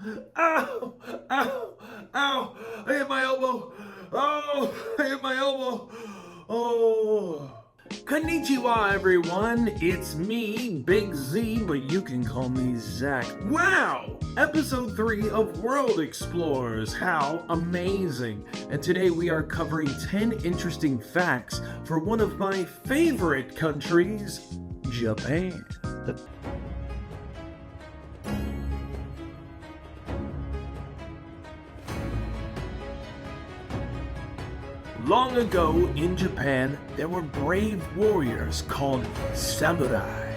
Ow! Ow! Ow! I hit my elbow! Oh! I hit my elbow! Oh! Konnichiwa, everyone! It's me, Big Z, but you can call me Zach. Wow! Episode 3 of World Explorers. How amazing! And today we are covering 10 interesting facts for one of my favorite countries, Japan. Long ago in Japan, there were brave warriors called samurai.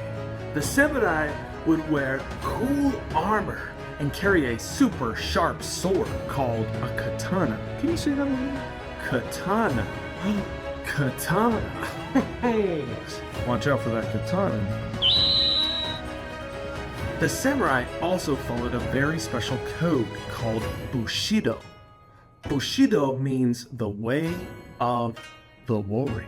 The samurai would wear cool armor and carry a super sharp sword called a katana. Can you say that one? Katana. Katana. Watch out for that katana. The samurai also followed a very special code called Bushido. Bushido means the way of the warrior.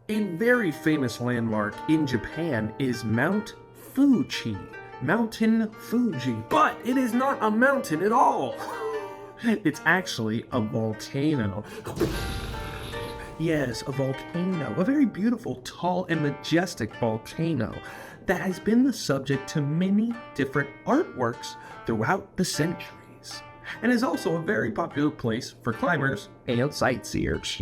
A very famous landmark in Japan is Mount Fuji. Mountain Fuji. But it is not a mountain at all. It's actually a volcano. Yes, a volcano, a very beautiful, tall, and majestic volcano that has been the subject to many different artworks throughout the centuries, and is also a very popular place for climbers and sightseers.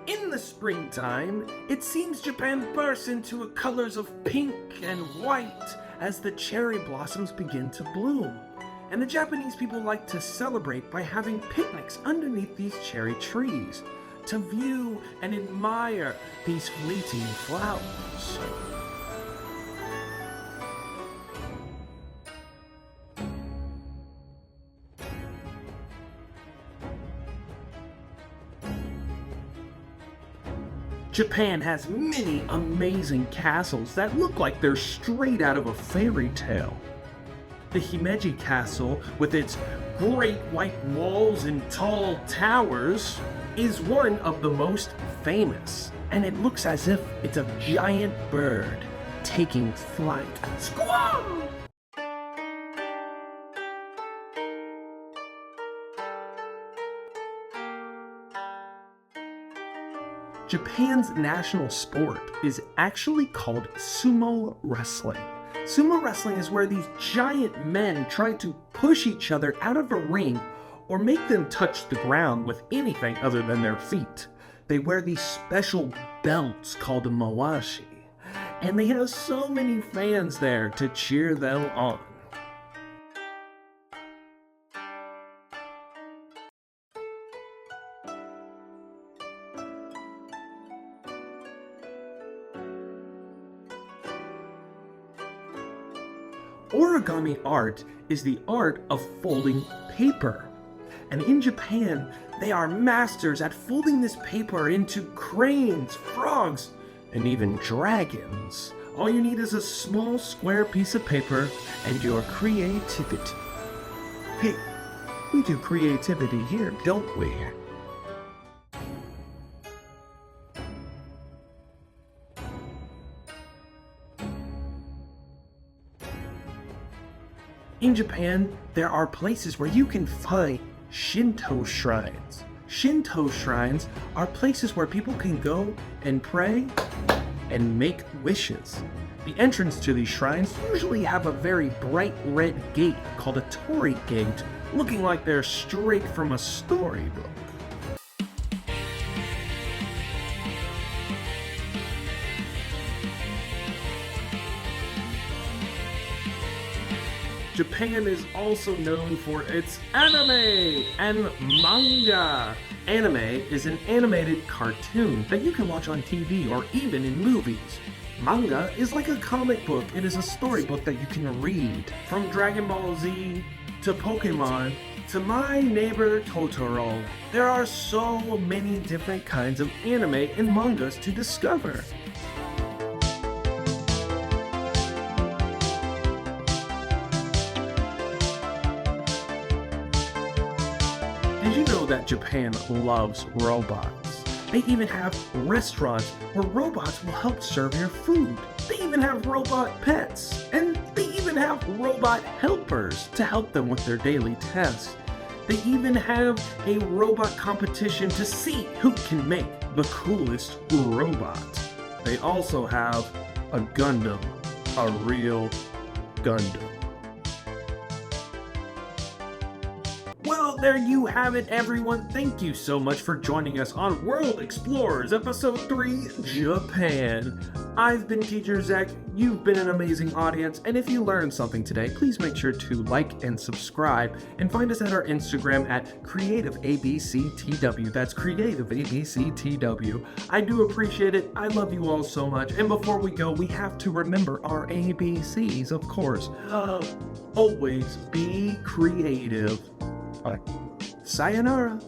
In the springtime, it seems Japan bursts into colors of pink and white as the cherry blossoms begin to bloom. And the Japanese people like to celebrate by having picnics underneath these cherry trees to view and admire these fleeting flowers. Japan has many amazing castles that look like they're straight out of a fairy tale. The Himeji Castle, with its great white walls and tall towers, is one of the most famous, and it looks as if it's a giant bird taking flight. Squawk! Japan's national sport is actually called sumo wrestling. Sumo wrestling is where these giant men try to push each other out of a ring or make them touch the ground with anything other than their feet. They wear these special belts called mawashi, and they have so many fans there to cheer them on. Origami art is the art of folding paper. And in Japan, they are masters at folding this paper into cranes, frogs, and even dragons. All you need is a small square piece of paper and your creativity. Hey, we do creativity here, don't we? In Japan, there are places where you can find Shinto shrines. Shinto shrines are places where people can go and pray and make wishes. The entrance to these shrines usually have a very bright red gate called a torii gate, looking like they're straight from a storybook. Japan is also known for its anime and manga. Anime is an animated cartoon that you can watch on TV or even in movies. Manga is like a comic book. It is a storybook that you can read. From Dragon Ball Z to Pokemon to My Neighbor Totoro, there are so many different kinds of anime and mangas to discover. Did you know that Japan loves robots? They even have restaurants where robots will help serve your food. They even have robot pets. And they even have robot helpers to help them with their daily tasks. They even have a robot competition to see who can make the coolest robot. They also have a Gundam, a real Gundam. Well, there you have it, everyone. Thank you so much for joining us on World Explorers Episode 3, Japan. I've been Teacher Zach. You've been an amazing audience. And if you learned something today, please make sure to like and subscribe. And find us at our Instagram at CreativeABCTW. That's CreativeABCTW. I do appreciate it. I love you all so much. And before we go, we have to remember our ABCs, of course. Always be creative. Sayonara.